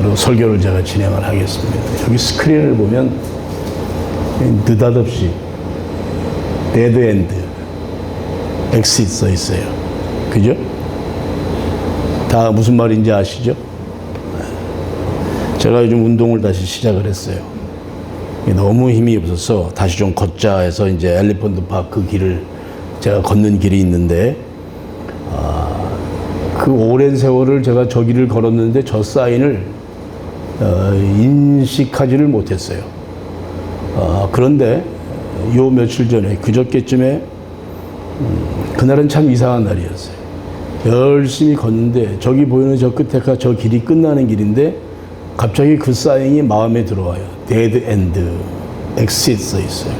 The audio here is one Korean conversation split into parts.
바로 설교를 제가 진행을 하겠습니다. 여기 스크린을 보면 느닷없이 데드 엔드, 엑싯 써 있어요. 그죠? 다 무슨 말인지 아시죠? 제가 요즘 운동을 다시 시작을 했어요. 너무 힘이 없어서 다시 좀 걷자 해서 이제 엘리펀트 파크 길을 제가 걷는 길이 있는데, 그 오랜 세월을 제가 저 길을 걸었는데 저 사인을 인식하지를 못했어요. 그런데 요 며칠 전에 그저께쯤에 그날은 참 이상한 날이었어요. 열심히 걷는데 저기 보이는 저 끝에가 저 길이 끝나는 길인데 갑자기 그 사인이 마음에 들어와요. 데드 엔드, 엑싯 써 있어요.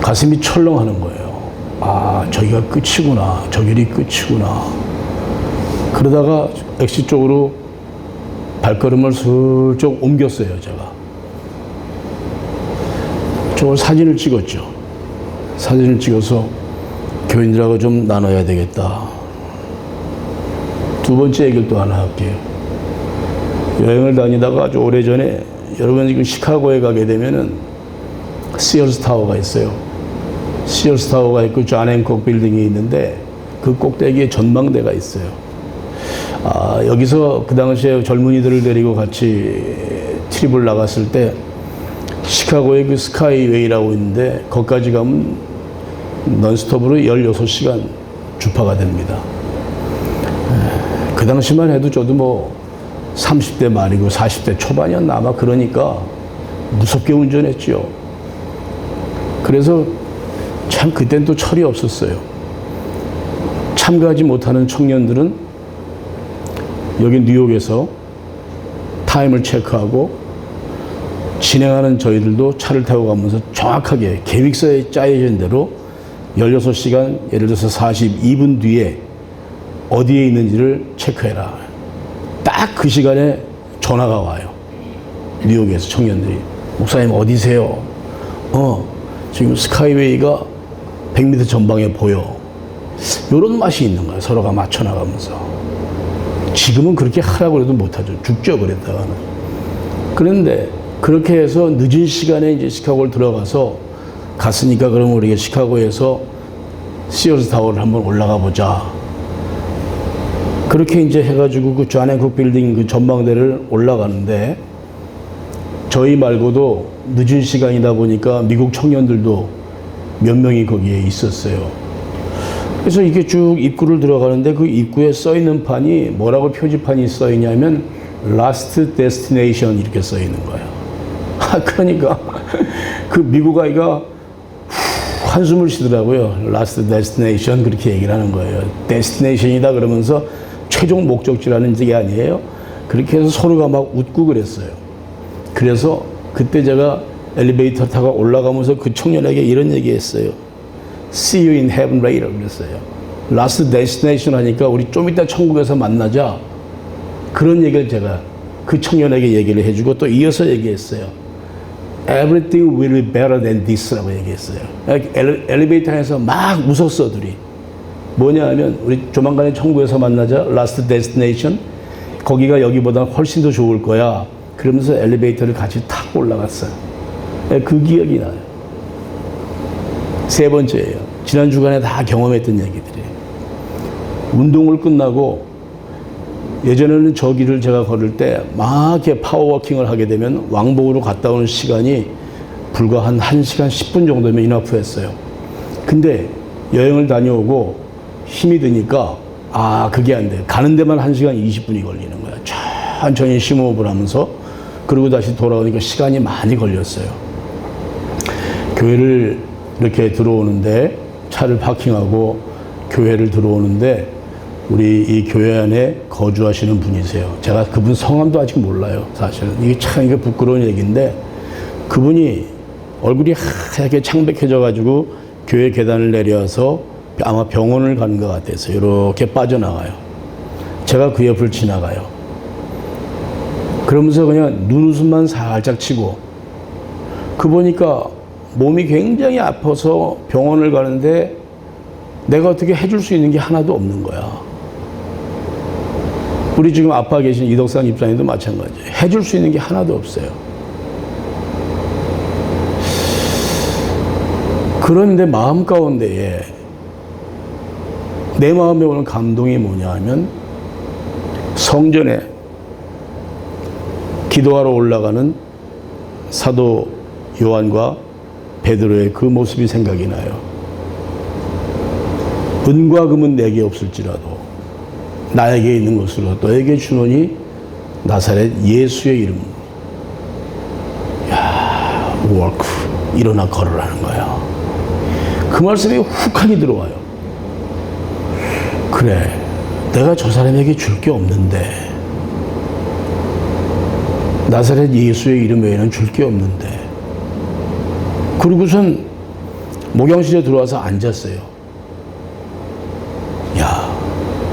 가슴이 철렁하는 거예요. 아, 저기가 끝이구나. 저 길이 끝이구나. 그러다가 엑싯 쪽으로 발걸음을 슬쩍 옮겼어요, 제가. 저걸 사진을 찍었죠. 사진을 찍어서 교인들하고 좀 나눠야 되겠다. 두 번째 얘기를 또 하나 할게요. 여행을 다니다가 아주 오래전에, 여러분 지금 시카고에 가게 되면은 시어스 타워가 있어요. 시어스 타워가 있고 존 행콕 빌딩이 있는데 그 꼭대기에 전망대가 있어요. 여기서 그 당시에 젊은이들을 데리고 같이 트립을 나갔을 때 시카고에 그 스카이웨이라고 있는데 거기까지 가면 넌스톱으로 16시간 주파가 됩니다. 그 당시만 해도 저도 뭐 30대 말이고 40대 초반이었나 아마. 그러니까 무섭게 운전했죠. 그래서 참 그땐 또 철이 없었어요. 참가하지 못하는 청년들은 여기 뉴욕에서 타임을 체크하고, 진행하는 저희들도 차를 타고 가면서 정확하게 계획서에 짜여진 대로 16시간, 예를 들어서 42분 뒤에 어디에 있는지를 체크해라. 딱 그 시간에 전화가 와요. 뉴욕에서 청년들이. 목사님 어디세요? 지금 스카이웨이가 100m 전방에 보여. 이런 맛이 있는 거예요. 서로가 맞춰나가면서. 지금은 그렇게 하라고 해도 못하죠. 죽죠, 그랬다가는. 그런데 그렇게 해서 늦은 시간에 이제 시카고를 들어가서 갔으니까 그러면 우리가 시카고에서 시어스 타워를 한번 올라가 보자. 그렇게 이제 해가지고 그 존 행콕 빌딩 그 전망대를 올라가는데, 저희 말고도 늦은 시간이다 보니까 미국 청년들도 몇 명이 거기에 있었어요. 그래서 이게 쭉 입구를 들어가는데 그 입구에 써 있는 판이 뭐라고 표지판이 써 있냐면 Last Destination 이렇게 써 있는 거예요. 그러니까 그 미국 아이가 한숨을 쉬더라고요. Last Destination 그렇게 얘기를 하는 거예요. Destination이다 그러면서 최종 목적지라는 게 아니에요. 그렇게 해서 서로가 막 웃고 그랬어요. 그래서 그때 제가 엘리베이터 타고 올라가면서 그 청년에게 이런 얘기 했어요. See you in heaven later 그랬어요. Last destination 하니까 우리 좀 이따 천국에서 만나자. 그런 얘기를 제가 그 청년에게 얘기를 해주고 또 이어서 얘기했어요. Everything will be better than this 라고 얘기했어요. 엘리베이터에서 막 웃었어, 둘이. 뭐냐 하면 우리 조만간에 천국에서 만나자. Last destination. 거기가 여기보다 훨씬 더 좋을 거야. 그러면서 엘리베이터를 같이 타고 올라갔어요. 그 기억이 나요. 세 번째예요. 지난 주간에 다 경험했던 얘기들이에요. 운동을 끝나고 예전에는 저 길을 제가 걸을 때 막 이렇게 파워워킹을 하게 되면 왕복으로 갔다 오는 시간이 불과 한 1시간 10분 정도면 이너프했어요. 근데 여행을 다녀오고 힘이 드니까 그게 안 돼. 가는 데만 1시간 20분이 걸리는 거야. 천천히 심호흡을 하면서. 그리고 다시 돌아오니까 시간이 많이 걸렸어요. 교회를 이렇게 들어오는데, 차를 파킹하고 교회를 들어오는데 우리 이 교회 안에 거주하시는 분이세요. 제가 그분 성함도 아직 몰라요, 사실은. 이게 참 이게 부끄러운 얘기인데, 그분이 얼굴이 하얗게 창백해져가지고 교회 계단을 내려와서 아마 병원을 가는 것 같아서 이렇게 빠져나가요. 제가 그 옆을 지나가요. 그러면서 그냥 눈웃음만 살짝 치고, 그 보니까 몸이 굉장히 아파서 병원을 가는데 내가 어떻게 해줄 수 있는 게 하나도 없는 거야. 우리 지금 아파 계신 이덕상 집사님도 마찬가지예요. 해줄 수 있는 게 하나도 없어요. 그런데 마음 가운데에 내 마음에 오는 감동이 뭐냐 하면 성전에 기도하러 올라가는 사도 요한과 베드로의 그 모습이 생각이 나요. 은과 금은 내게 없을지라도 나에게 있는 것으로 너에게 주노니 나사렛 예수의 이름으로. 야, 워크, 일어나 걸으라는 거야. 그 말씀이 훅하게 들어와요. 그래, 내가 저 사람에게 줄 게 없는데, 나사렛 예수의 이름 외에는 줄 게 없는데, 그리고선 목욕실에 들어와서 앉았어요. 야,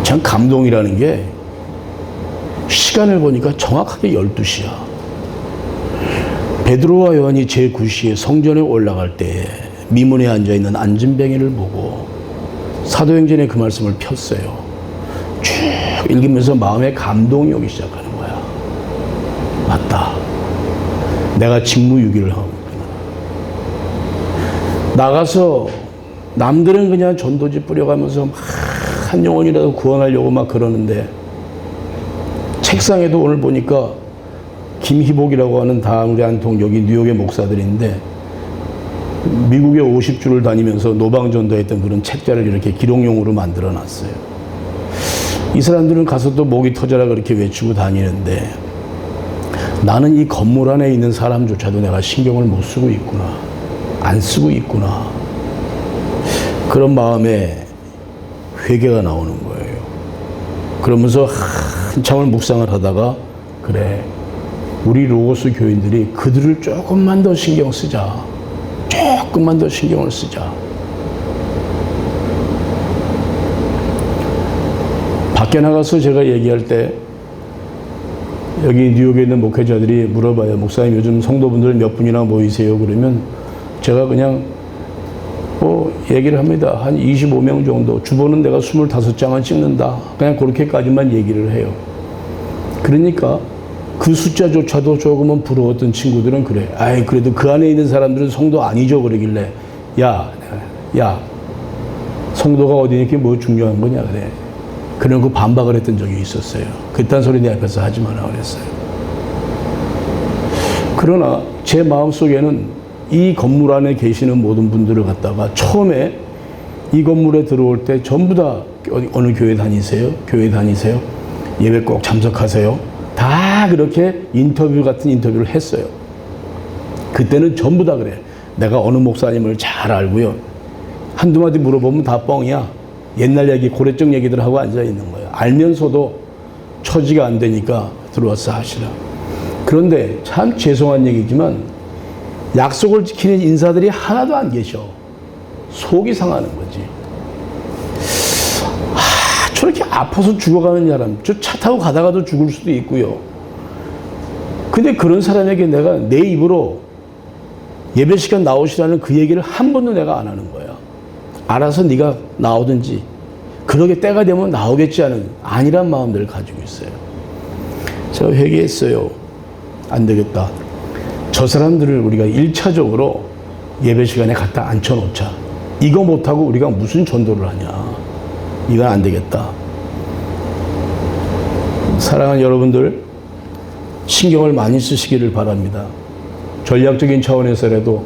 참 감동이라는 게 시간을 보니까 정확하게 12시야. 베드로와 요한이 제9시에 성전에 올라갈 때에 미문에 앉아있는 안진뱅이를 보고 사도행전에 그 말씀을 폈어요. 쭉 읽으면서 마음에 감동이 오기 시작하는 거야. 맞다. 내가 직무유기를 하고 있구나. 나가서 남들은 그냥 전도지 뿌려가면서 막 한 영혼이라도 구원하려고 막 그러는데 책상에도 오늘 보니까 김희복이라고 하는 다우리 안통 여기 뉴욕의 목사들인데 미국에 50주를 다니면서 노방전도했던 그런 책자를 이렇게 기록용으로 만들어 놨어요. 이 사람들은 가서 또 목이 터져라 그렇게 외치고 다니는데 나는 이 건물 안에 있는 사람조차도 내가 신경을 못 쓰고 있구나. 안 쓰고 있구나. 그런 마음에 회개가 나오는 거예요. 그러면서 한참을 묵상을 하다가 그래, 우리 로고스 교인들이 그들을 조금만 더 신경 쓰자. 조금만 더 신경을 쓰자. 밖에 나가서 제가 얘기할 때 여기 뉴욕에 있는 목회자들이 물어봐요. 목사님 요즘 성도분들 몇 분이나 모이세요? 그러면 제가 그냥 얘기를 합니다. 한 25명 정도. 주보는 내가 25장은 찍는다. 그냥 그렇게까지만 얘기를 해요. 그러니까 그 숫자조차도 조금은 부러웠던 친구들은 그래. 아이, 그래도 그 안에 있는 사람들은 성도 아니죠. 그러길래. 야, 성도가 어디니까 뭐 중요한 거냐. 그래. 그런 그 반박을 했던 적이 있었어요. 그딴 소리 내 앞에서 하지 마라 그랬어요. 그러나 제 마음속에는 이 건물 안에 계시는 모든 분들을 갖다가 처음에 이 건물에 들어올 때 전부 다 어느 교회 다니세요? 교회 다니세요? 예배 꼭 참석하세요? 다 그렇게 인터뷰 같은 인터뷰를 했어요. 그때는 전부 다 그래. 내가 어느 목사님을 잘 알고요. 한두 마디 물어보면 다 뻥이야. 옛날 얘기, 고래적 얘기들 하고 앉아 있는 거예요. 알면서도 처지가 안 되니까 들어와서 하시라. 그런데 참 죄송한 얘기지만 약속을 지키는 인사들이 하나도 안 계셔. 속이 상하는 거지. 저렇게 아파서 죽어가는 사람, 저 차 타고 가다가도 죽을 수도 있고요. 근데 그런 사람에게 내가 내 입으로 예배 시간 나오시라는 그 얘기를 한 번도 내가 안 하는 거야. 알아서 네가 나오든지 그러게 때가 되면 나오겠지 하는 아니란 마음들을 가지고 있어요. 제가 회개했어요. 안 되겠다. 저 사람들을 우리가 1차적으로 예배 시간에 갖다 앉혀놓자. 이거 못하고 우리가 무슨 전도를 하냐. 이건 안 되겠다. 사랑하는 여러분들, 신경을 많이 쓰시기를 바랍니다. 전략적인 차원에서라도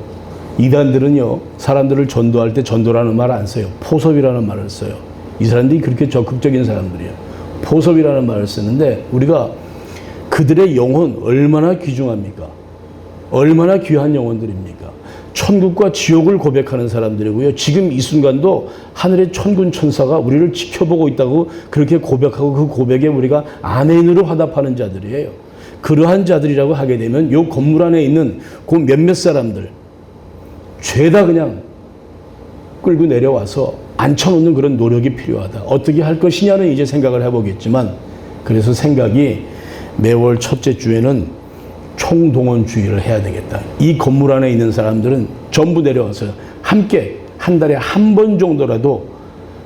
이단들은요, 사람들을 전도할 때 전도라는 말 안 써요. 포섭이라는 말을 써요. 이 사람들이 그렇게 적극적인 사람들이에요. 포섭이라는 말을 쓰는데 우리가 그들의 영혼 얼마나 귀중합니까? 얼마나 귀한 영혼들입니까? 천국과 지옥을 고백하는 사람들이고요. 지금 이 순간도 하늘의 천군 천사가 우리를 지켜보고 있다고 그렇게 고백하고 그 고백에 우리가 아멘으로 화답하는 자들이에요. 그러한 자들이라고 하게 되면 이 건물 안에 있는 그 몇몇 사람들 죄다 그냥 끌고 내려와서 앉혀놓는 그런 노력이 필요하다. 어떻게 할 것이냐는 이제 생각을 해보겠지만 그래서 생각이 매월 첫째 주에는 총동원주의를 해야 되겠다. 이 건물 안에 있는 사람들은 전부 내려와서 함께 한 달에 한 번 정도라도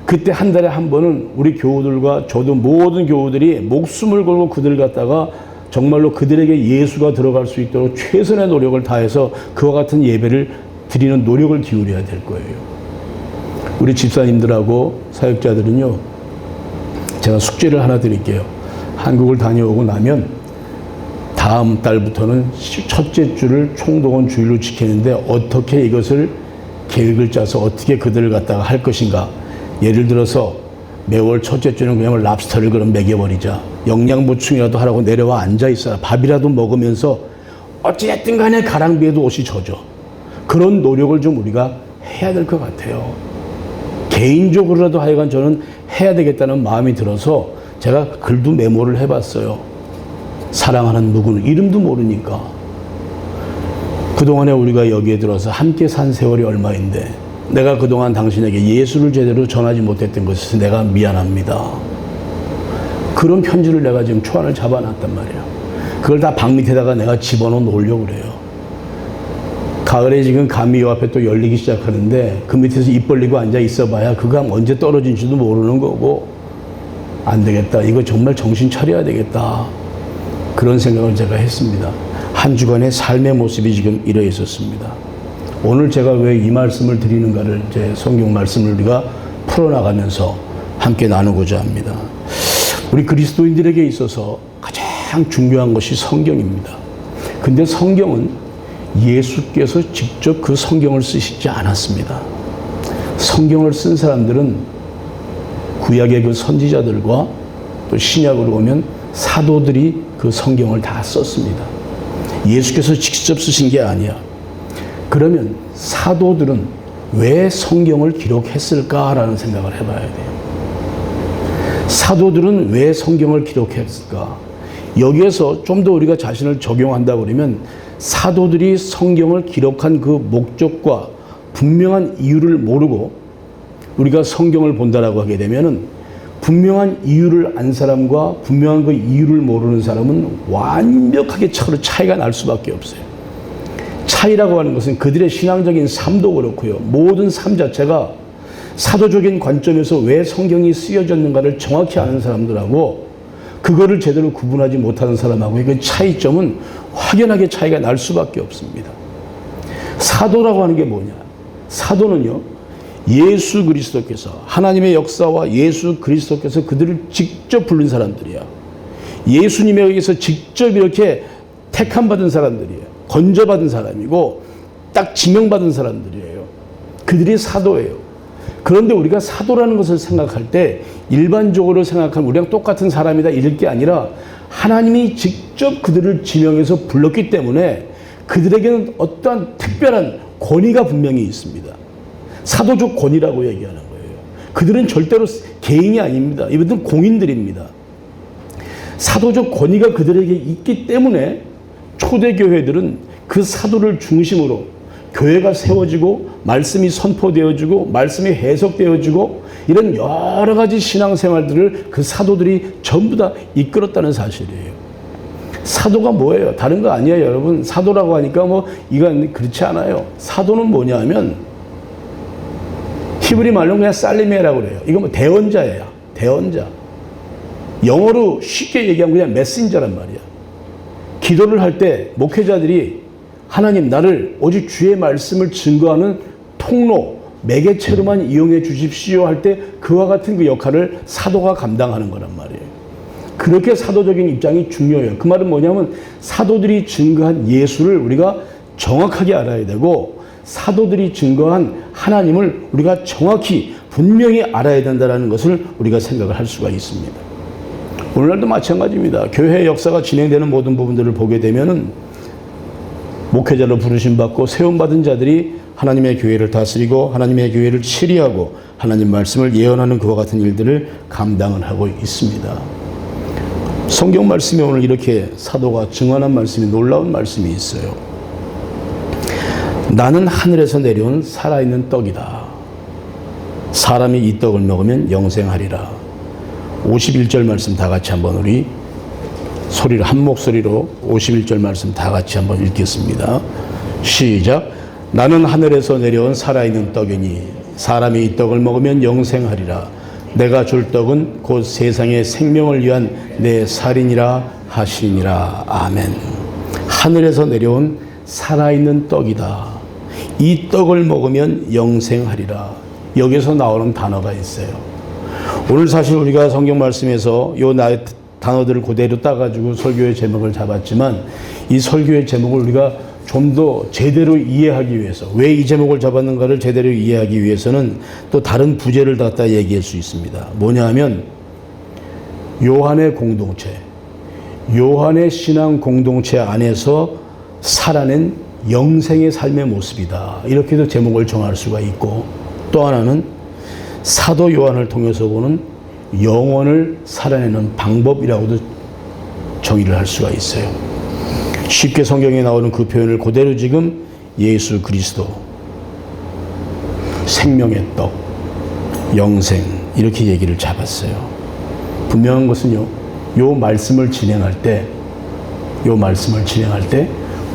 그때 한 달에 한 번은 우리 교우들과 저도 모든 교우들이 목숨을 걸고 그들 갖다가 정말로 그들에게 예수가 들어갈 수 있도록 최선의 노력을 다해서 그와 같은 예배를 드리는 노력을 기울여야 될 거예요. 우리 집사님들하고 사역자들은요, 제가 숙제를 하나 드릴게요. 한국을 다녀오고 나면 다음 달부터는 첫째 주를 총동원 주일로 지키는데 어떻게 이것을 계획을 짜서 어떻게 그들을 갖다가 할 것인가. 예를 들어서 매월 첫째 주는 그냥 랍스터를 그럼 먹여버리자. 영양 보충이라도 하라고 내려와 앉아 있어라. 밥이라도 먹으면서 어찌됐든 간에 가랑비에도 옷이 젖어. 그런 노력을 좀 우리가 해야 될 것 같아요. 개인적으로라도 하여간 저는 해야 되겠다는 마음이 들어서 제가 글도 메모를 해봤어요. 사랑하는 누구는 이름도 모르니까. 그동안에 우리가 여기에 들어서 함께 산 세월이 얼마인데 내가 그동안 당신에게 예수를 제대로 전하지 못했던 것에 내가 미안합니다. 그런 편지를 내가 지금 초안을 잡아놨단 말이에요. 그걸 다 방 밑에다가 내가 집어넣어 놓으려고 그래요. 가을에 지금 감이 요 앞에 또 열리기 시작하는데 그 밑에서 입 벌리고 앉아 있어봐야 그 감 언제 떨어진지도 모르는 거고, 안 되겠다. 이거 정말 정신 차려야 되겠다. 그런 생각을 제가 했습니다. 한 주간의 삶의 모습이 지금 이러 있었습니다. 오늘 제가 왜 이 말씀을 드리는가를 이제 성경 말씀을 우리가 풀어나가면서 함께 나누고자 합니다. 우리 그리스도인들에게 있어서 가장 중요한 것이 성경입니다. 근데 성경은 예수께서 직접 그 성경을 쓰시지 않았습니다. 성경을 쓴 사람들은 구약의 그 선지자들과 또 신약으로 오면 사도들이 그 성경을 다 썼습니다. 예수께서 직접 쓰신 게 아니야. 그러면 사도들은 왜 성경을 기록했을까라는 생각을 해봐야 돼요. 사도들은 왜 성경을 기록했을까? 여기에서 좀 더 우리가 자신을 적용한다 그러면 사도들이 성경을 기록한 그 목적과 분명한 이유를 모르고 우리가 성경을 본다라고 하게 되면은 분명한 이유를 안 사람과 분명한 그 이유를 모르는 사람은 완벽하게 차이가 날 수밖에 없어요. 차이라고 하는 것은 그들의 신앙적인 삶도 그렇고요. 모든 삶 자체가 사도적인 관점에서 왜 성경이 쓰여졌는가를 정확히 아는 사람들하고 그거를 제대로 구분하지 못하는 사람하고의 그 차이점은 확연하게 차이가 날 수밖에 없습니다. 사도라고 하는 게 뭐냐? 사도는요, 예수 그리스도께서 하나님의 역사와 예수 그리스도께서 그들을 직접 부른 사람들이야. 예수님에 의해서 직접 이렇게 택함받은 사람들이에요. 건져받은 사람이고 딱 지명받은 사람들이에요. 그들이 사도예요. 그런데 우리가 사도라는 것을 생각할 때 일반적으로 생각하면 우리랑 똑같은 사람이다 이럴 게 아니라 하나님이 직접 그들을 지명해서 불렀기 때문에 그들에게는 어떠한 특별한 권위가 분명히 있습니다. 사도적 권위라고 얘기하는 거예요. 그들은 절대로 개인이 아닙니다. 이분들은 공인들입니다. 사도적 권위가 그들에게 있기 때문에 초대교회들은 그 사도를 중심으로 교회가 세워지고 말씀이 선포되어지고 말씀이 해석되어지고 이런 여러 가지 신앙생활들을 그 사도들이 전부 다 이끌었다는 사실이에요. 사도가 뭐예요? 다른 거 아니에요, 여러분. 사도라고 하니까 뭐 이건 그렇지 않아요. 사도는 뭐냐 하면 히브리 말로 그냥 살리메라고 그래요. 이거 뭐 대언자예요. 대언자. 영어로 쉽게 얘기하면 그냥 메신저란 말이야. 기도를 할 때 목회자들이 하나님 나를 오직 주의 말씀을 증거하는 통로, 매개체로만 이용해 주십시오 할 때 그와 같은 그 역할을 사도가 감당하는 거란 말이에요. 그렇게 사도적인 입장이 중요해요. 그 말은 뭐냐면 사도들이 증거한 예수를 우리가 정확하게 알아야 되고 사도들이 증거한 하나님을 우리가 정확히 분명히 알아야 된다는 것을 우리가 생각을 할 수가 있습니다. 오늘날도 마찬가지입니다. 교회 역사가 진행되는 모든 부분들을 보게 되면은 목회자로 부르심받고 세움받은 자들이 하나님의 교회를 다스리고 하나님의 교회를 치리하고 하나님 말씀을 예언하는 그와 같은 일들을 감당을 하고 있습니다. 성경 말씀에 오늘 이렇게 사도가 증언한 말씀이 놀라운 말씀이 있어요. 나는 하늘에서 내려온 살아있는 떡이다. 사람이 이 떡을 먹으면 영생하리라. 51절 말씀 다 같이 한번 우리 소리를 한 목소리로 51절 말씀 다 같이 한번 읽겠습니다. 시작. 나는 하늘에서 내려온 살아있는 떡이니 사람이 이 떡을 먹으면 영생하리라. 내가 줄 떡은 곧 세상의 생명을 위한 내 살이니라 하시니라. 아멘. 하늘에서 내려온 살아있는 떡이다. 이 떡을 먹으면 영생하리라. 여기서 나오는 단어가 있어요. 오늘 사실 우리가 성경 말씀에서 요 단어들을 그대로 따가지고 설교의 제목을 잡았지만 이 설교의 제목을 우리가 좀 더 제대로 이해하기 위해서, 왜 이 제목을 잡았는가를 제대로 이해하기 위해서는 또 다른 부제를 갖다 얘기할 수 있습니다. 뭐냐 하면 요한의 공동체, 요한의 신앙 공동체 안에서 살아낸 영생의 삶의 모습이다. 이렇게도 제목을 정할 수가 있고, 또 하나는 사도 요한을 통해서 보는 영혼을 살아내는 방법이라고도 정의를 할 수가 있어요. 쉽게 성경에 나오는 그 표현을 그대로 지금 예수 그리스도, 생명의 떡, 영생, 이렇게 얘기를 잡았어요. 분명한 것은요, 요 말씀을 진행할 때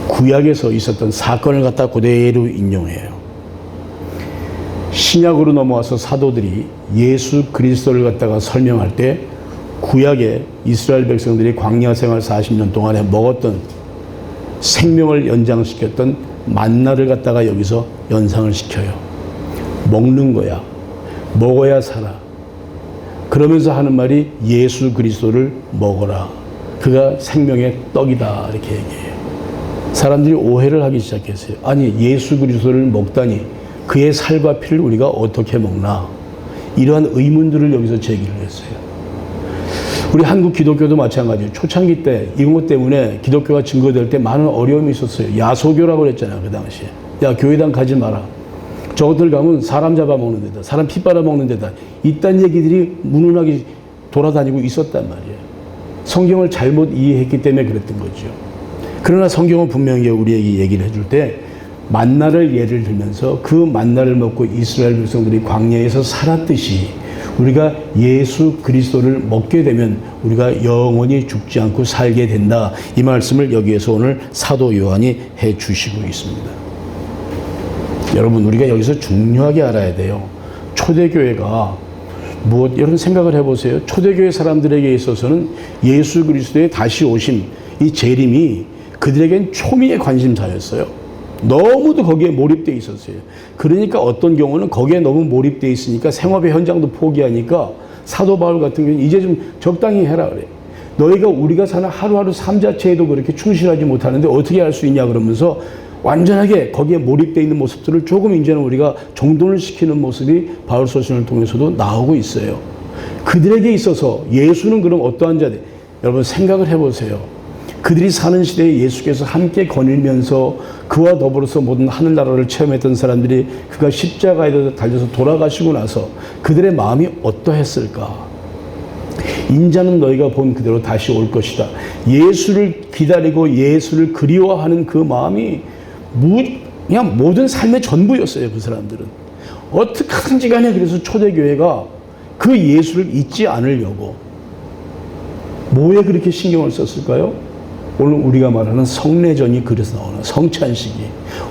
구약에서 있었던 사건을 갖다 그대로 인용해요. 신약으로 넘어와서 사도들이 예수 그리스도를 갖다가 설명할 때 구약에 이스라엘 백성들이 광야 생활 40년 동안에 먹었던 생명을 연장시켰던 만나를 갖다가 여기서 연상을 시켜요. 먹는 거야. 먹어야 살아. 그러면서 하는 말이 예수 그리스도를 먹어라. 그가 생명의 떡이다. 이렇게 얘기해요. 사람들이 오해를 하기 시작했어요. 아니, 예수 그리스도를 먹다니 그의 살과 피를 우리가 어떻게 먹나? 이러한 의문들을 여기서 제기를 했어요. 우리 한국 기독교도 마찬가지예요. 초창기 때 이런 것 때문에 기독교가 증거될 때 많은 어려움이 있었어요. 야소교라고 그랬잖아요, 그 당시에. 야, 교회당 가지 마라. 저것들 가면 사람 잡아먹는 데다, 사람 피 빨아먹는 데다, 이딴 얘기들이 무난하게 돌아다니고 있었단 말이에요. 성경을 잘못 이해했기 때문에 그랬던 거죠. 그러나 성경은 분명히 우리에게 얘기를 해줄 때 만나를 예를 들면서 그 만나를 먹고 이스라엘 백성들이 광야에서 살았듯이 우리가 예수 그리스도를 먹게 되면 우리가 영원히 죽지 않고 살게 된다. 이 말씀을 여기에서 오늘 사도 요한이 해 주시고 있습니다. 여러분, 우리가 여기서 중요하게 알아야 돼요. 초대교회가 이런 생각을 해보세요. 초대교회 사람들에게 있어서는 예수 그리스도의 다시 오심, 이 재림이 그들에겐 초미의 관심사였어요. 너무도 거기에 몰입되어 있었어요. 그러니까 어떤 경우는 거기에 너무 몰입되어 있으니까 생업의 현장도 포기하니까 사도 바울 같은 경우는 이제 좀 적당히 해라 그래. 너희가 우리가 사는 하루하루 삶 자체에도 그렇게 충실하지 못하는데 어떻게 할 수 있냐 그러면서 완전하게 거기에 몰입되어 있는 모습들을 조금 이제는 우리가 정돈을 시키는 모습이 바울 서신을 통해서도 나오고 있어요. 그들에게 있어서 예수는 그럼 어떠한 자들? 여러분 생각을 해보세요. 그들이 사는 시대에 예수께서 함께 거닐면서 그와 더불어서 모든 하늘나라를 체험했던 사람들이 그가 십자가에 달려서 돌아가시고 나서 그들의 마음이 어떠했을까? 인자는 너희가 본 그대로 다시 올 것이다. 예수를 기다리고 예수를 그리워하는 그 마음이 그냥 모든 삶의 전부였어요. 그 사람들은. 어떻게든지 간에 그래서 초대교회가 그 예수를 잊지 않으려고 뭐에 그렇게 신경을 썼을까요? 오늘 우리가 말하는 성례전이 그래서 나오는 성찬식이.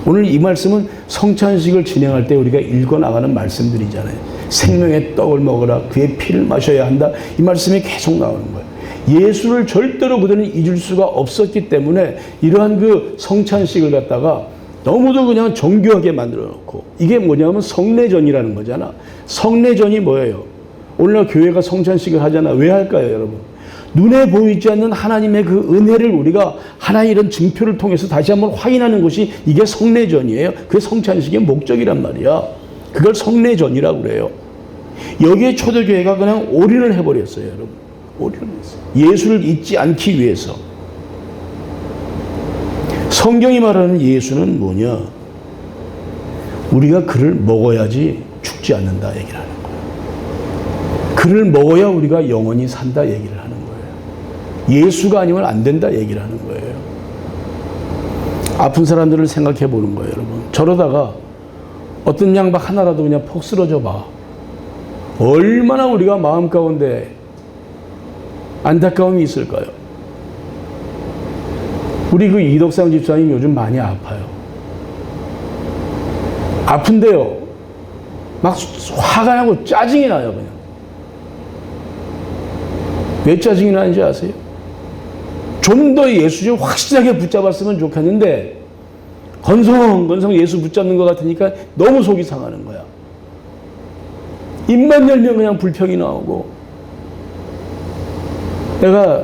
오늘 이 말씀은 성찬식을 진행할 때 우리가 읽어나가는 말씀들이잖아요. 생명의 떡을 먹어라. 그의 피를 마셔야 한다. 이 말씀이 계속 나오는 거예요. 예수를 절대로 그들은 잊을 수가 없었기 때문에 이러한 그 성찬식을 갖다가 너무도 그냥 정교하게 만들어 놓고, 이게 뭐냐면 성례전이라는 거잖아. 성례전이 뭐예요? 오늘날 교회가 성찬식을 하잖아. 왜 할까요, 여러분? 눈에 보이지 않는 하나님의 그 은혜를 우리가 하나의 이런 증표를 통해서 다시 한번 확인하는 것이 이게 성례전이에요. 그게 성찬식의 목적이란 말이야. 그걸 성례전이라고 그래요. 여기에 초대교회가 그냥 올인을 해버렸어요, 여러분. 올인을 했어요. 예수를 잊지 않기 위해서. 성경이 말하는 예수는 뭐냐? 우리가 그를 먹어야지 죽지 않는다 얘기를 하는 거예요. 그를 먹어야 우리가 영원히 산다 얘기를 하는 거예요. 예수가 아니면 안 된다 얘기를 하는 거예요. 아픈 사람들을 생각해 보는 거예요, 여러분. 저러다가 어떤 양반 하나라도 그냥 폭 쓰러져 봐. 얼마나 우리가 마음 가운데 안타까움이 있을까요? 우리 그 이덕상 집사님 요즘 많이 아파요. 아픈데요. 막 화가 나고 짜증이 나요, 그냥. 왜 짜증이 나는지 아세요? 좀 더 예수 좀 확실하게 붙잡았으면 좋겠는데 건성 예수 붙잡는 것 같으니까 너무 속이 상하는 거야. 입만 열면 그냥 불평이 나오고. 내가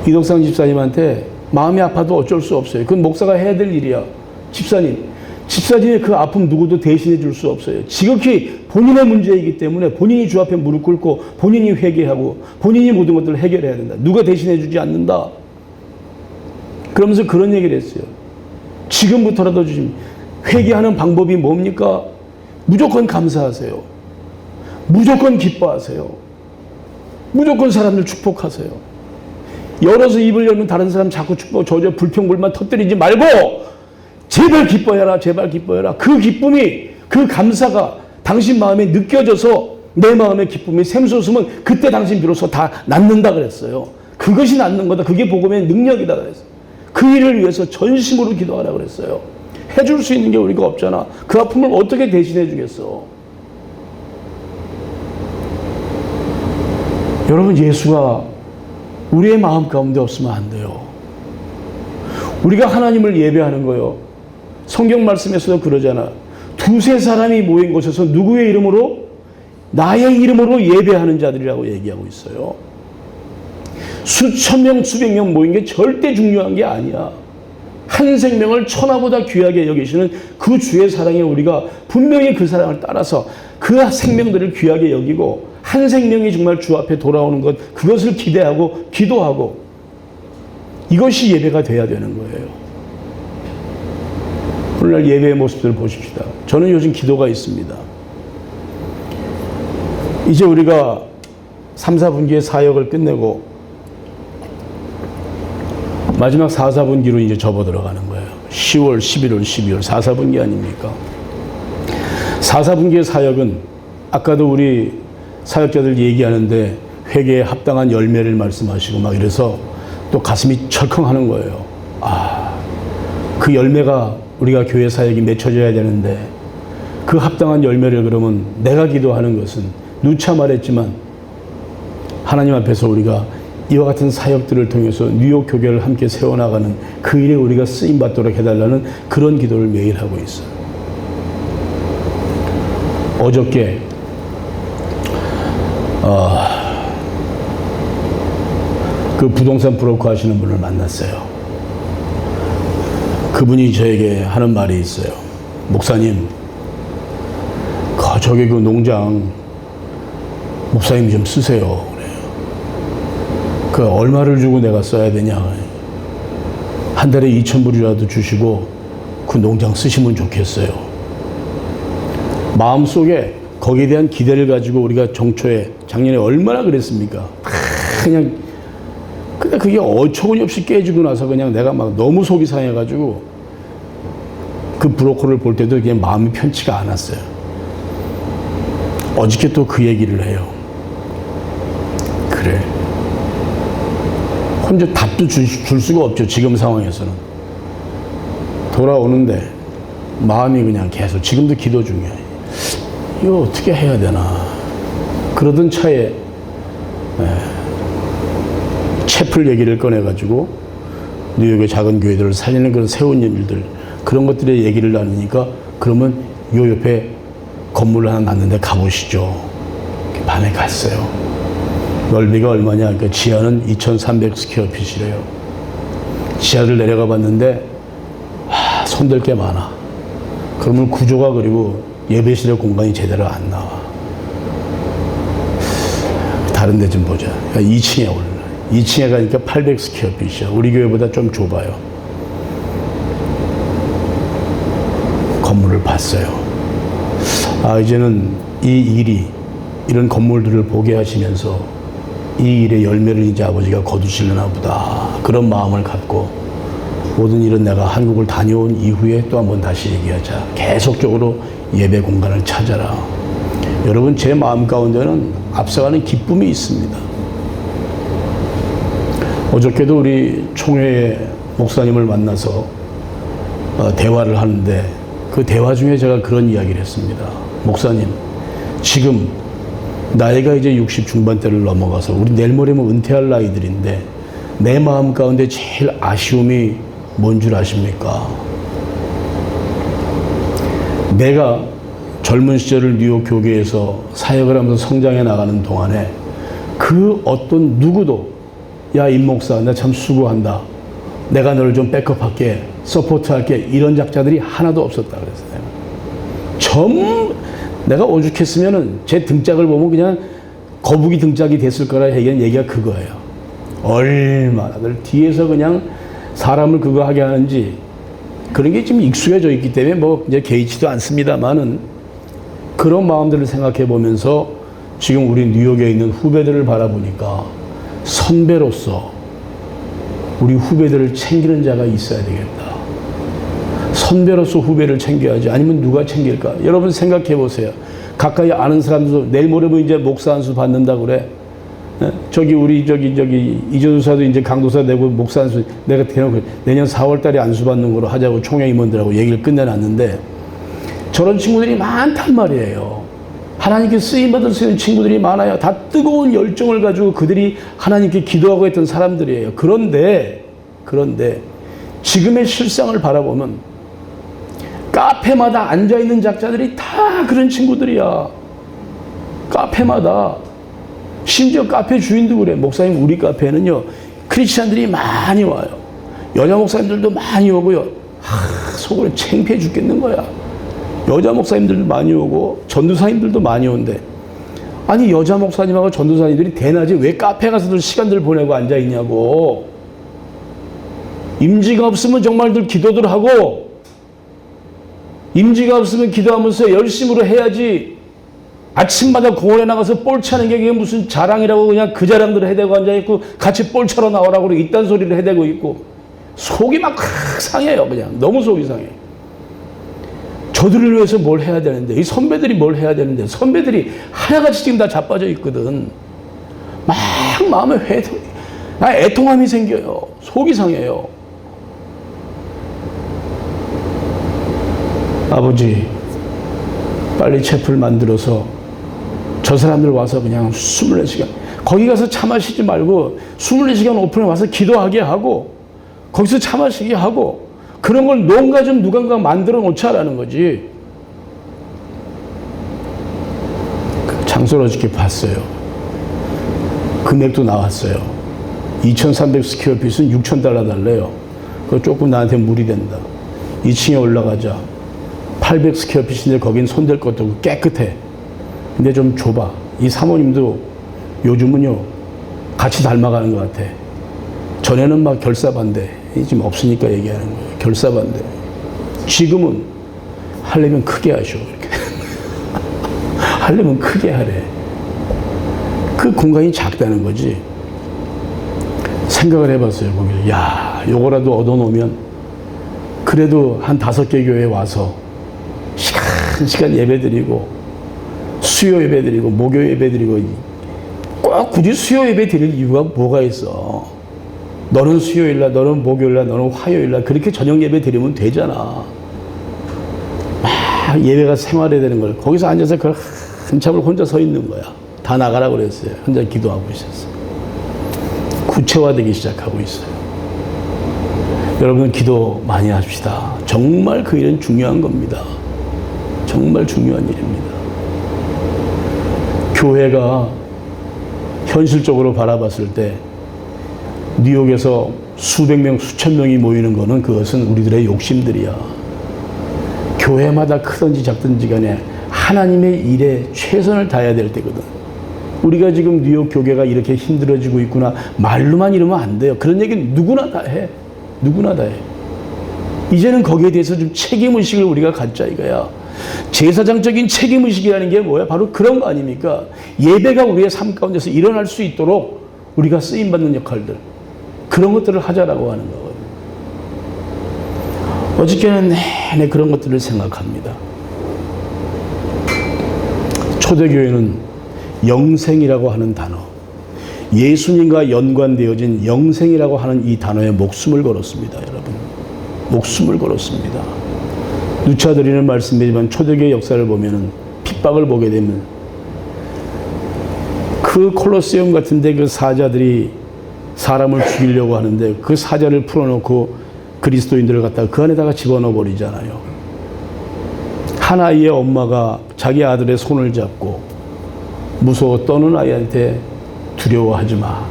이덕상 집사님한테 마음이 아파도 어쩔 수 없어요. 그건 목사가 해야 될 일이야. 집사님의 그 아픔 누구도 대신해 줄 수 없어요. 지극히 본인의 문제이기 때문에 본인이 주 앞에 무릎 꿇고 본인이 회개하고 본인이 모든 것들을 해결해야 된다. 누가 대신해 주지 않는다. 그러면서 그런 얘기를 했어요. 지금부터라도 좀 회개하는 방법이 뭡니까? 무조건 감사하세요. 무조건 기뻐하세요. 무조건 사람들 축복하세요. 열어서 입을 열면 다른 사람 자꾸 축복, 불평불만 터뜨리지 말고 제발 기뻐해라, 제발 기뻐해라. 그 기쁨이, 그 감사가 당신 마음에 느껴져서 내 마음의 기쁨이 샘솟으면 그때 당신 비로소 다 낫는다 그랬어요. 그것이 낫는 거다. 그게 복음의 능력이다 그랬어요. 그 일을 위해서 전심으로 기도하라 그랬어요. 해줄 수 있는 게 우리가 없잖아. 그 아픔을 어떻게 대신해 주겠어? 여러분, 예수가 우리의 마음 가운데 없으면 안 돼요. 우리가 하나님을 예배하는 거요. 성경 말씀에서도 그러잖아. 두세 사람이 모인 곳에서 누구의 이름으로? 나의 이름으로 예배하는 자들이라고 얘기하고 있어요. 수천 명, 수백 명 모인 게 절대 중요한 게 아니야. 한 생명을 천하보다 귀하게 여기시는 그 주의 사랑에 우리가 분명히 그 사랑을 따라서 그 생명들을 귀하게 여기고 한 생명이 정말 주 앞에 돌아오는 것, 그것을 기대하고 기도하고 이것이 예배가 돼야 되는 거예요. 오늘날 예배의 모습들을 보십시다. 저는 요즘 기도가 있습니다. 이제 우리가 3, 4분기의 사역을 끝내고 마지막 4, 4분기로 이제 접어 들어가는 거예요. 10월, 11월, 12월 4, 4분기 아닙니까? 4, 4분기의 사역은 아까도 우리 사역자들 얘기하는데 회개에 합당한 열매를 말씀하시고 막 이래서 또 가슴이 철컹하는 거예요. 그 열매가 우리가 교회 사역이 맺혀져야 되는데 그 합당한 열매를 그러면 내가 기도하는 것은 누차 말했지만 하나님 앞에서 우리가 이와 같은 사역들을 통해서 뉴욕 교회를 함께 세워나가는 그 일에 우리가 쓰임받도록 해달라는 그런 기도를 매일 하고 있어요. 어저께 그 부동산 브로커 하시는 분을 만났어요. 그분이 저에게 하는 말이 있어요. 목사님, 저기 그 농장 목사님 좀 쓰세요. 그 얼마를 주고 내가 써야 되냐. 한 달에 2,000불이라도 주시고 그 농장 쓰시면 좋겠어요. 마음속에 거기에 대한 기대를 가지고 우리가 정초에 작년에 얼마나 그랬습니까? 그냥 근데 그게 어처구니 없이 깨지고 나서 그냥 내가 막 너무 속이 상해가지고 그 브로커를 볼 때도 그냥 마음이 편치가 않았어요. 어저께 또 그 얘기를 해요. 그래. 혼자 답도 줄 수가 없죠. 지금 상황에서는. 돌아오는데 마음이 그냥 계속 지금도 기도 중이야. 이거 어떻게 해야 되나. 그러던 차에 채플 얘기를 꺼내가지고 뉴욕의 작은 교회들을 살리는 그런 세운 일들 그런 것들의 얘기를 나누니까 그러면 요 옆에 건물을 하나 놨는데 가보시죠. 밤에 갔어요. 넓이가 얼마냐? 그러니까 지하는 2,300스퀘어핏이래요. 지하를 내려가 봤는데 손댈 게 많아. 그러면 구조가 그리고 예배실의 공간이 제대로 안 나와. 다른 데 좀 보자. 2층에 올라. 2층에 가니까 800스퀘어핏이야. 우리 교회보다 좀 좁아요. 건물을 봤어요. 이제는 이 일이 이런 건물들을 보게 하시면서 이 일의 열매를 이제 아버지가 거두시려나 보다. 그런 마음을 갖고 모든 일은 내가 한국을 다녀온 이후에 또 한번 다시 얘기하자. 계속적으로 예배 공간을 찾아라. 여러분, 제 마음 가운데는 앞서가는 기쁨이 있습니다. 어저께도 우리 총회의 목사님을 만나서 대화를 하는데 그 대화 중에 제가 그런 이야기를 했습니다. 목사님, 지금 나이가 이제 60 중반대를 넘어가서 우리 내일 모레면 은퇴할 나이들인데 내 마음 가운데 제일 아쉬움이 뭔 줄 아십니까? 내가 젊은 시절을 뉴욕 교계에서 사역을 하면서 성장해 나가는 동안에 그 어떤 누구도 야, 임 목사, 나 참 수고한다. 내가 너를 좀 백업할게, 서포트할게, 이런 작자들이 하나도 없었다 그랬어요. 내가 오죽했으면은 제 등짝을 보면 그냥 거북이 등짝이 됐을 거라 얘기한 얘기가 그거예요. 얼마나들 뒤에서 그냥 사람을 그거 하게 하는지 그런 게 지금 익숙해져 있기 때문에 뭐 이제 개의치도 않습니다만은 그런 마음들을 생각해 보면서 지금 우리 뉴욕에 있는 후배들을 바라보니까 선배로서 우리 후배들을 챙기는 자가 있어야 되겠다. 선배로서 후배를 챙겨야지. 아니면 누가 챙길까? 여러분 생각해 보세요. 가까이 아는 사람들도 내일 모레면 이제 목사 한 수 받는다 그래. 저기 우리 이전도사도 이제 강도사 되고 목사 한 수 내가 대놓고 내년 4월 달에 안수 받는 거로 하자고 총회 임원들하고 얘기를 끝내놨는데 저런 친구들이 많단 말이에요. 하나님께 쓰임받을 수 있는 친구들이 많아요. 다 뜨거운 열정을 가지고 그들이 하나님께 기도하고 했던 사람들이에요. 그런데 지금의 실상을 바라보면 카페마다 앉아있는 작자들이 다 그런 친구들이야. 카페마다. 심지어 카페 주인도 그래. 목사님, 우리 카페에는요 크리스찬들이 많이 와요. 여자 목사님들도 많이 오고요. 속으로 창피해 죽겠는 거야. 여자 목사님들도 많이 오고 전도사님들도 많이 온대. 아니, 여자 목사님하고 전도사님들이 대낮에 왜 카페 가서들 시간들 보내고 앉아있냐고. 임지가 없으면 정말들 기도들 하고, 임지가 없으면 기도하면서 열심으로 해야지. 아침마다 공원에 나가서 볼 차는 게 그게 무슨 자랑이라고 그냥 그 자랑들을 해대고 앉아있고 같이 볼 차러 나오라고 그러고 이딴 소리를 해대고 있고 속이 막 상해요. 그냥 너무 속이 상해. 저들을 위해서 뭘 해야 되는데, 이 선배들이 뭘 해야 되는데, 선배들이 하나같이 지금 다 자빠져 있거든. 막 마음에 애통함이 생겨요. 속이 상해요. 아버지, 빨리 채플 만들어서 저 사람들 와서 그냥 24시간, 거기 가서 차 마시지 말고 24시간 오픈에 와서 기도하게 하고, 거기서 차 마시게 하고, 그런 걸 뭔가 좀 누군가 만들어 놓자라는 거지. 장소를 어저께 봤어요. 금액도 나왔어요. 2,300 스퀘어핏은 $6,000 달래요. 그거 조금 나한테 무리 된다. 2층에 올라가자. 800 스퀘어핏인데 거긴 손댈 것도 없고 깨끗해. 근데 좀 좁아. 이 사모님도 요즘은요 같이 닮아가는 것 같아. 전에는 막 결사반대, 지금 없으니까 얘기하는 거예요. 결사반대. 지금은 하려면 크게 하셔. 이렇게. 하려면 크게 하래. 그 공간이 작다는 거지. 생각을 해봤어요. 거기서. 야, 요거라도 얻어놓으면 그래도 한 5개 교회에 와서 시간 예배드리고 수요 예배드리고 목요 예배드리고 꼭 굳이 수요 예배 드릴 이유가 뭐가 있어. 너는 수요일날, 너는 목요일날, 너는 화요일날 그렇게 저녁 예배 드리면 되잖아. 막 예배가 생활해야 되는 걸 거기서 앉아서 그걸 한참을 혼자 서 있는 거야. 다 나가라고 그랬어요. 혼자 기도하고 있었어요. 구체화되기 시작하고 있어요. 여러분 기도 많이 합시다. 정말 그 일은 중요한 겁니다. 정말 중요한 일입니다. 교회가 현실적으로 바라봤을 때 뉴욕에서 수백 명, 수천 명이 모이는 거는 그것은 우리들의 욕심들이야. 교회마다 크든지 작든지 간에 하나님의 일에 최선을 다해야 될 때거든. 우리가 지금 뉴욕 교회가 이렇게 힘들어지고 있구나 말로만 이러면 안 돼요. 그런 얘기는 누구나 다 해. 누구나 다 해. 이제는 거기에 대해서 좀 책임의식을 우리가 갖자 이거야. 제사장적인 책임의식이라는 게 뭐야? 바로 그런 거 아닙니까? 예배가 우리의 삶 가운데서 일어날 수 있도록 우리가 쓰임받는 역할들, 그런 것들을 하자라고 하는 거거든요. 어저께는 내내 그런 것들을 생각합니다. 초대교회는 영생이라고 하는 단어, 예수님과 연관되어진 영생이라고 하는 이 단어에 목숨을 걸었습니다. 여러분, 목숨을 걸었습니다. 누차 드리는 말씀이지만 초대교회 역사를 보면은 핍박을 보게 되면 그 콜로세움 같은데 그 사자들이 사람을 죽이려고 하는데 그 사자를 풀어놓고 그리스도인들을 갖다가 그 안에다가 집어넣어 버리잖아요. 한 아이의 엄마가 자기 아들의 손을 잡고 무서워 떠는 아이한테 두려워하지 마.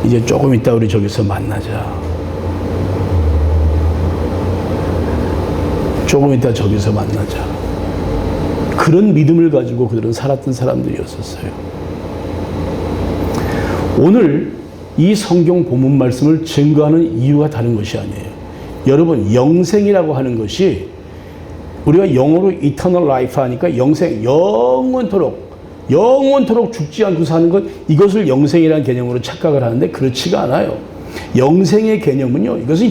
이제 조금 있다 우리 저기서 만나자. 조금 있다 저기서 만나자. 그런 믿음을 가지고 그들은 살았던 사람들이었었어요. 오늘 이 성경 본문 말씀을 증거하는 이유가 다른 것이 아니에요. 여러분, 영생이라고 하는 것이 우리가 영어로 eternal life 하니까 영생, 영원토록 죽지 않고 사는 것, 이것을 영생이라는 개념으로 착각을 하는데 그렇지가 않아요. 영생의 개념은요, 이것은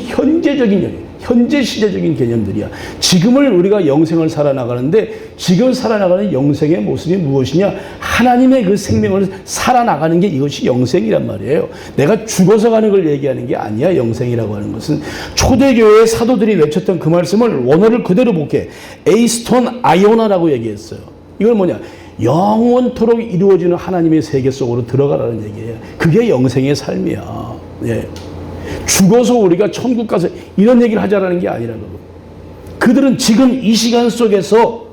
현재 시대적인 개념들이야. 지금을 우리가 영생을 살아나가는데 지금 살아나가는 영생의 모습이 무엇이냐? 하나님의 그 생명을 살아나가는 게 이것이 영생이란 말이에요. 내가 죽어서 가는 걸 얘기하는 게 아니야. 영생이라고 하는 것은 초대교회의 사도들이 외쳤던 그 말씀을 원어를 그대로 볼게. 에이스톤 아이오나라고 얘기했어요. 이건 뭐냐? 영원토록 이루어지는 하나님의 세계 속으로 들어가라는 얘기예요. 그게 영생의 삶이야. 예. 죽어서 우리가 천국 가서 이런 얘기를 하자라는 게 아니라고. 그들은 지금 이 시간 속에서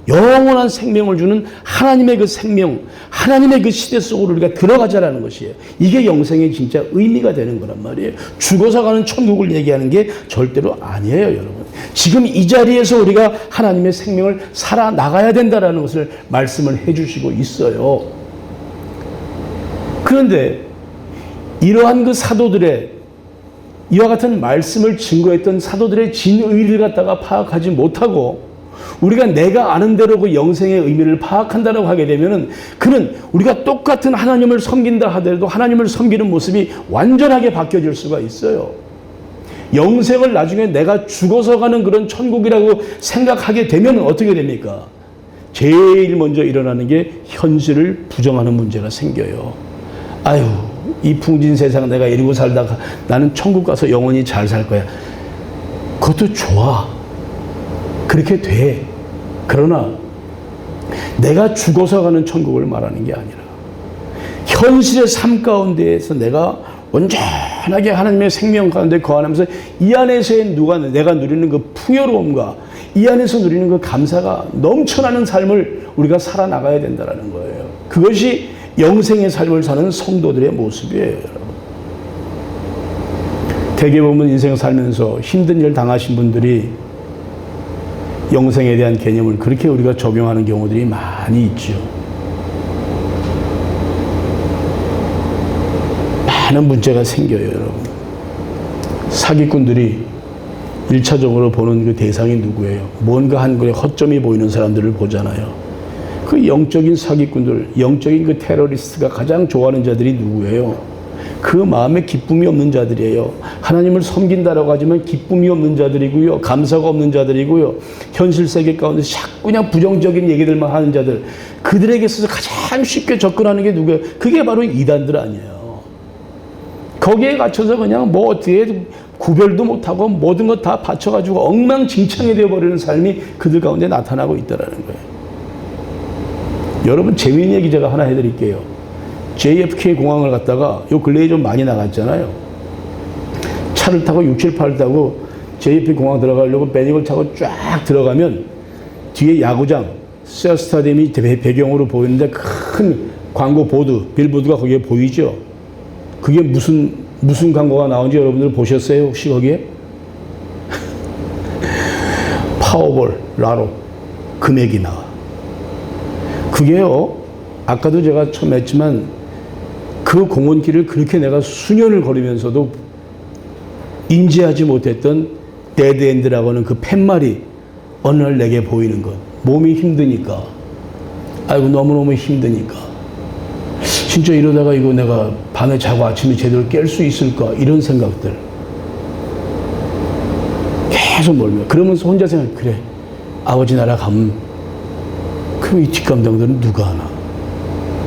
영원한 생명을 주는 하나님의 그 생명, 하나님의 그 시대 속으로 우리가 들어가자라는 것이에요. 이게 영생의 진짜 의미가 되는 거란 말이에요. 죽어서 가는 천국을 얘기하는 게 절대로 아니에요, 여러분. 지금 이 자리에서 우리가 하나님의 생명을 살아나가야 된다는 것을 말씀을 해주시고 있어요. 그런데 이러한 그 사도들의 이와 같은 말씀을 증거했던 사도들의 진의를 갖다가 파악하지 못하고 우리가 내가 아는 대로 그 영생의 의미를 파악한다고 하게 되면은 그는 우리가 똑같은 하나님을 섬긴다 하더라도 하나님을 섬기는 모습이 완전하게 바뀌어질 수가 있어요. 영생을 나중에 내가 죽어서 가는 그런 천국이라고 생각하게 되면 어떻게 됩니까? 제일 먼저 일어나는 게 현실을 부정하는 문제가 생겨요. 아유, 이 풍진 세상 내가 이러고 살다가 나는 천국 가서 영원히 잘 살 거야. 그것도 좋아. 그렇게 돼. 그러나 내가 죽어서 가는 천국을 말하는 게 아니라 현실의 삶 가운데에서 내가 온전하게 하나님의 생명 가운데 거하면서 이 안에서의 내가 누리는 그 풍요로움과 이 안에서 누리는 그 감사가 넘쳐나는 삶을 우리가 살아나가야 된다는 거예요. 그것이 영생의 삶을 사는 성도들의 모습이에요, 여러분. 대개 보면 인생 살면서 힘든 일 당하신 분들이 영생에 대한 개념을 그렇게 우리가 적용하는 경우들이 많이 있죠. 많은 문제가 생겨요, 여러분. 사기꾼들이 1차적으로 보는 그 대상이 누구예요? 뭔가 한 그래 허점이 보이는 사람들을 보잖아요. 그 영적인 사기꾼들, 영적인 그 테러리스트가 가장 좋아하는 자들이 누구예요? 그 마음에 기쁨이 없는 자들이에요. 하나님을 섬긴다라고 하지만 기쁨이 없는 자들이고요. 감사가 없는 자들이고요. 현실 세계 가운데 자꾸 그냥 부정적인 얘기들만 하는 자들. 그들에게 있어서 가장 쉽게 접근하는 게 누구예요? 그게 바로 이단들 아니에요. 거기에 갇혀서 그냥 뭐 어떻게 구별도 못하고 모든 것 다 바쳐가지고 엉망진창이 되어버리는 삶이 그들 가운데 나타나고 있다는 거예요. 여러분, 재미있는 얘기 제가 하나 해드릴게요. JFK 공항을 갔다가 요 근래에 좀 많이 나갔잖아요. 차를 타고 678을 타고 JFK 공항 들어가려고 배닉을 타고 쫙 들어가면 뒤에 야구장, 스타 스타디움이 배경으로 보이는데 큰 광고 보드, 빌보드가 거기에 보이죠. 그게 무슨 광고가 나온지 여러분들 보셨어요? 혹시 거기에? 파워볼, 라로, 금액이 나와. 그게요, 아까도 제가 처음 했지만 그 공원길을 그렇게 내가 수년을 걸으면서도 인지하지 못했던 데드엔드라고 하는 그 팻말이 어느 날 내게 보이는 것. 몸이 힘드니까. 아이고, 너무너무 힘드니까. 진짜 이러다가 이거 내가 밤에 자고 아침에 제대로 깰 수 있을까? 이런 생각들. 계속 멀며. 그러면서 혼자 생각, 그래. 아버지 나라 가면 그럼 이 뒷감당들은 누가 하나?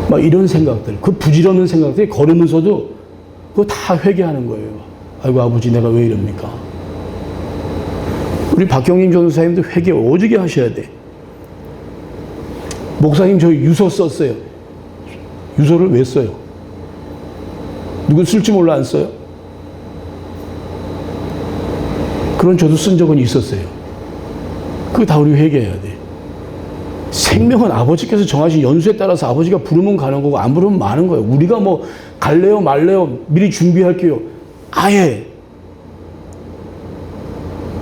막 이런 생각들, 그 부질없는 생각들이 걸으면서도 그거 다 회개하는 거예요. 아이고, 아버지 내가 왜 이럽니까? 우리 박경림 전도사님도 회개 오지게 하셔야 돼. 목사님 저 유서 썼어요. 유서를 왜 써요? 누군 쓸지 몰라 안 써요? 그런 저도 쓴 적은 있었어요. 그거 다 우리 회개해야 돼. 생명은 아버지께서 정하신 연수에 따라서 아버지가 부르면 가는 거고 안 부르면 마는 거예요. 우리가 뭐 갈래요 말래요 미리 준비할게요. 아예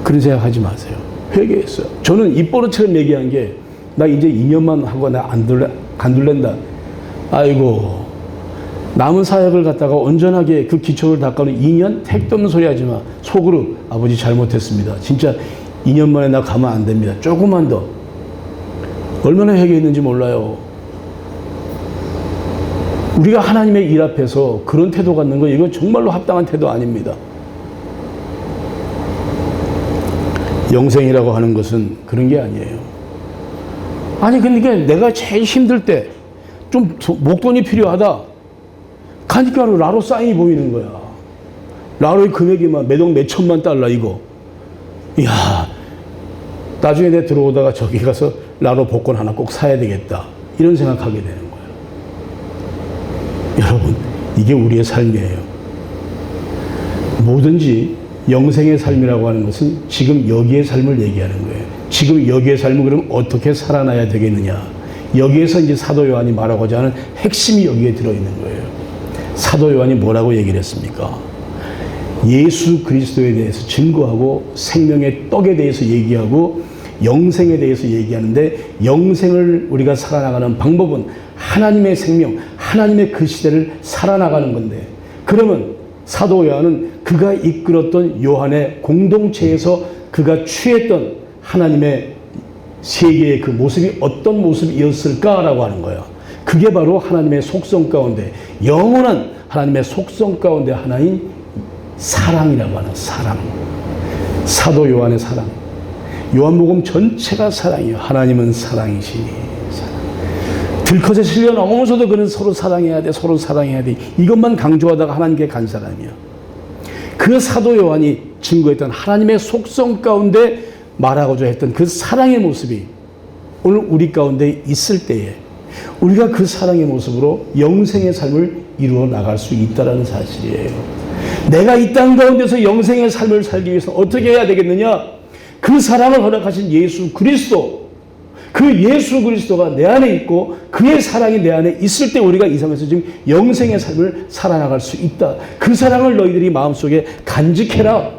그런 생각하지 마세요. 회개했어요. 저는 입버릇처럼 얘기한 게 나 이제 2년만 하고 나 간둘랜다. 아이고 남은 사역을 갖다가 온전하게 그 기초를 닦아놓은 2년 택도 없는 소리 하지 마. 속으로 아버지 잘못했습니다. 진짜 2년 만에 나 가면 안 됩니다. 조금만 더. 얼마나 회개했는지 몰라요. 우리가 하나님의 일 앞에서 그런 태도 갖는 거 이거 정말로 합당한 태도 아닙니다. 영생이라고 하는 것은 그런 게 아니에요. 아니 그러니까 내가 제일 힘들 때 좀 목돈이 필요하다. 가니까 라로 사인이 보이는 거야. 라로의 금액이 막 매동 몇 천만 달러 이거. 이야 나중에 내가 들어오다가 저기 가서 라로 복권 하나 꼭 사야 되겠다. 이런 생각하게 되는 거예요. 여러분 이게 우리의 삶이에요. 뭐든지 영생의 삶이라고 하는 것은 지금 여기의 삶을 얘기하는 거예요. 지금 여기의 삶을 그럼 어떻게 살아나야 되겠느냐. 여기에서 이제 사도 요한이 말하고자 하는 핵심이 여기에 들어있는 거예요. 사도 요한이 뭐라고 얘기를 했습니까? 예수 그리스도에 대해서 증거하고 생명의 떡에 대해서 얘기하고 영생에 대해서 얘기하는데 영생을 우리가 살아나가는 방법은 하나님의 생명, 하나님의 그 시대를 살아나가는 건데 그러면 사도 요한은 그가 이끌었던 요한의 공동체에서 그가 취했던 하나님의 세계의 그 모습이 어떤 모습이었을까라고 하는 거예요. 그게 바로 하나님의 속성 가운데 영원한 하나님의 속성 가운데 하나인 사랑이라고 하는 사랑. 사도 요한의 사랑. 요한복음 전체가 사랑이에요. 하나님은 사랑이시니. 들컷에 실려 넘어서도 그는 서로 사랑해야 돼. 서로 사랑해야 돼. 이것만 강조하다가 하나님께 간 사람이야. 그 사도 요한이 증거했던 하나님의 속성 가운데 말하고자 했던 그 사랑의 모습이 오늘 우리 가운데 있을 때에 우리가 그 사랑의 모습으로 영생의 삶을 이루어 나갈 수 있다는 사실이에요. 내가 이 땅 가운데서 영생의 삶을 살기 위해서 어떻게 해야 되겠느냐? 그 사랑을 허락하신 예수 그리스도, 그 예수 그리스도가 내 안에 있고 그의 사랑이 내 안에 있을 때 우리가 이 세상에서 지금 영생의 삶을 살아나갈 수 있다. 그 사랑을 너희들이 마음속에 간직해라.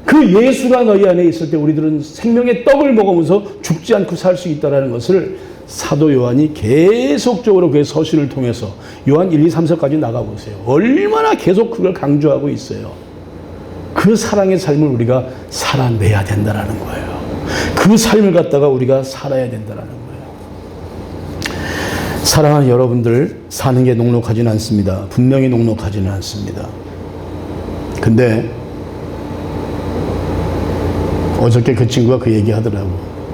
그 예수가 너희 안에 있을 때 우리들은 생명의 떡을 먹으면서 죽지 않고 살 수 있다는 것을 사도 요한이 계속적으로 그의 서신을 통해서 요한 1, 2, 3서까지 나가보세요. 얼마나 계속 그걸 강조하고 있어요. 그 사랑의 삶을 우리가 살아내야 된다는 거예요. 그 삶을 갖다가 우리가 살아야 된다는 거예요. 사랑하는 여러분들, 사는 게 녹록하지는 않습니다. 분명히 녹록하지는 않습니다. 근데 어저께 그 친구가 그 얘기 하더라고.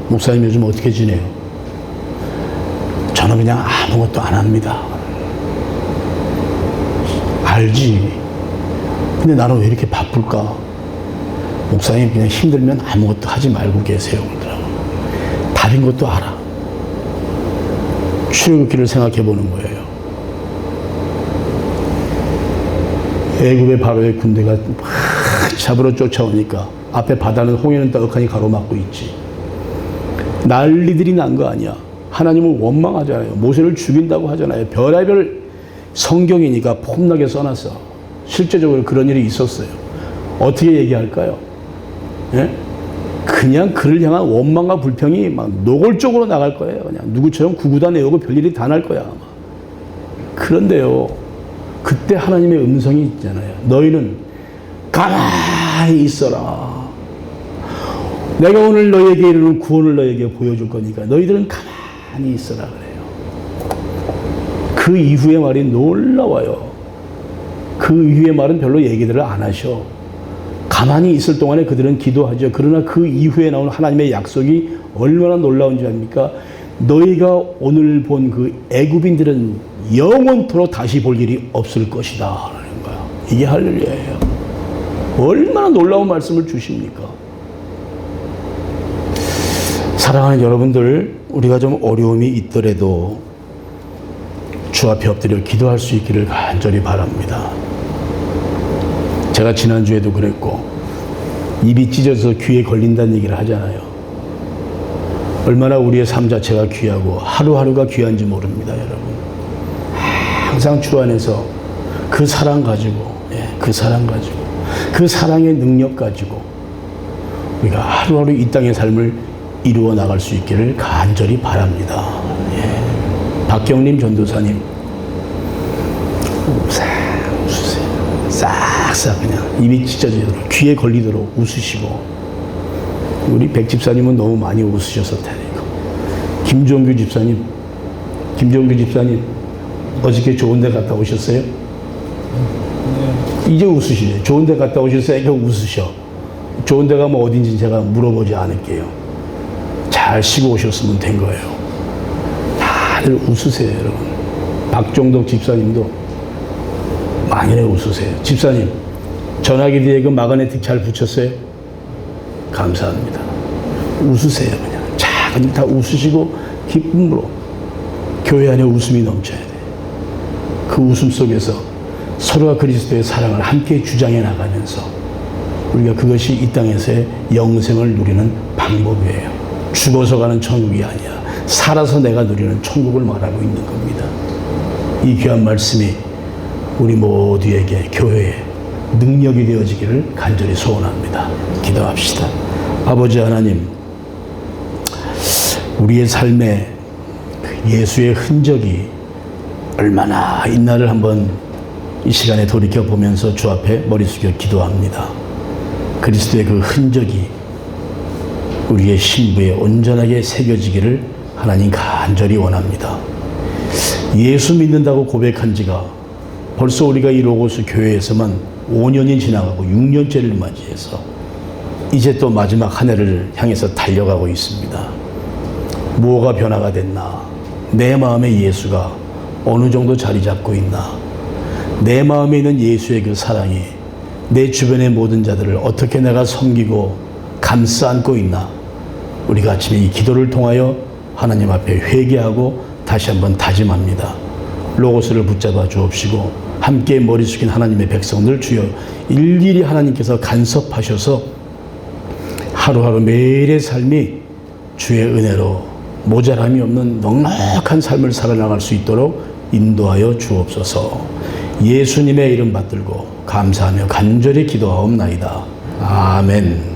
목사님 요즘 어떻게 지내요? 저는 그냥 아무것도 안 합니다. 알지. 근데 나는 왜 이렇게 바쁠까? 목사님 그냥 힘들면 아무것도 하지 말고 계세요. 그러더라고. 답인 것도 알아. 출애굽기를 생각해 보는 거예요. 애굽의 바로의 군대가 막 잡으러 쫓아오니까 앞에 바다는 홍해는 떡하니 가로막고 있지. 난리들이 난 거 아니야. 하나님을 원망하잖아요. 모세를 죽인다고 하잖아요. 별의별 성경이니까 폼나게 써놨어. 실제적으로 그런 일이 있었어요. 어떻게 얘기할까요? 예? 그냥 그를 향한 원망과 불평이 막 노골적으로 나갈 거예요. 그냥 누구처럼 구구단 외우고 별일이 다 날 거야. 아마. 그런데요. 그때 하나님의 음성이 있잖아요. 너희는 가만히 있어라. 내가 오늘 너에게 이르는 구원을 너에게 보여줄 거니까 너희들은 가만히 있어라 그래요. 그 이후의 말이 놀라워요. 그 이후의 말은 별로 얘기들을 안 하셔. 가만히 있을 동안에 그들은 기도하죠. 그러나 그 이후에 나온 하나님의 약속이 얼마나 놀라운 줄 압니까? 너희가 오늘 본 그 애굽인들은 영원토록 다시 볼 일이 없을 것이다 하는 거야. 이게 할렐루야예요. 얼마나 놀라운 말씀을 주십니까? 사랑하는 여러분들, 우리가 좀 어려움이 있더라도 주 앞에 엎드려 기도할 수 있기를 간절히 바랍니다. 제가 지난주에도 그랬고, 입이 찢어서 귀에 걸린다는 얘기를 하잖아요. 얼마나 우리의 삶 자체가 귀하고 하루하루가 귀한지 모릅니다, 여러분. 항상 주 안에서 그 사랑 가지고, 그 사랑 가지고, 그 사랑의 능력 가지고 우리가 하루하루 이 땅의 삶을 이루어 나갈 수 있기를 간절히 바랍니다. 박경림 전도사님, 웃으세요. 싹싹 그냥 입이 찢어지도록, 귀에 걸리도록 웃으시고, 우리 백 집사님은 너무 많이 웃으셔서 다행이고, 김종규 집사님 어저께 좋은 데 갔다 오셨어요? 이제 웃으시네. 좋은 데 갔다 오셨어요? 웃으셔. 좋은 데 가면 어딘지 제가 물어보지 않을게요. 잘 쉬고 오셨으면 된 거예요. 다들 웃으세요, 여러분. 박종덕 집사님도 많이 웃으세요. 집사님, 전화기 뒤에 그 마그네틱 잘 붙였어요? 감사합니다. 웃으세요, 그냥. 그냥 다 웃으시고 기쁨으로 교회 안에 웃음이 넘쳐야 돼. 그 웃음 속에서 서로가 그리스도의 사랑을 함께 주장해 나가면서 우리가 그것이 이 땅에서의 영생을 누리는 방법이에요. 죽어서 가는 천국이 아니야. 살아서 내가 누리는 천국을 말하고 있는 겁니다. 이 귀한 말씀이 우리 모두에게 교회의 능력이 되어지기를 간절히 소원합니다. 기도합시다. 아버지 하나님, 우리의 삶에 예수의 흔적이 얼마나 있나를 한번 이 시간에 돌이켜보면서 주 앞에 머리 숙여 기도합니다. 그리스도의 그 흔적이 우리의 신부에 온전하게 새겨지기를 하나님 간절히 원합니다. 예수 믿는다고 고백한 지가 벌써 우리가 이 로고스 교회에서만 5년이 지나가고 6년째를 맞이해서 이제 또 마지막 한 해를 향해서 달려가고 있습니다. 뭐가 변화가 됐나? 내 마음에 예수가 어느 정도 자리 잡고 있나? 내 마음에 있는 예수의 그 사랑이 내 주변의 모든 자들을 어떻게 내가 섬기고 감싸 안고 있나? 우리가 아침에 이 기도를 통하여 하나님 앞에 회개하고 다시 한번 다짐합니다. 로고스를 붙잡아 주옵시고 함께 머리 숙인 하나님의 백성들 주여 일일이 하나님께서 간섭하셔서 하루하루 매일의 삶이 주의 은혜로 모자람이 없는 넉넉한 삶을 살아나갈 수 있도록 인도하여 주옵소서. 예수님의 이름 받들고 감사하며 간절히 기도하옵나이다. 아멘.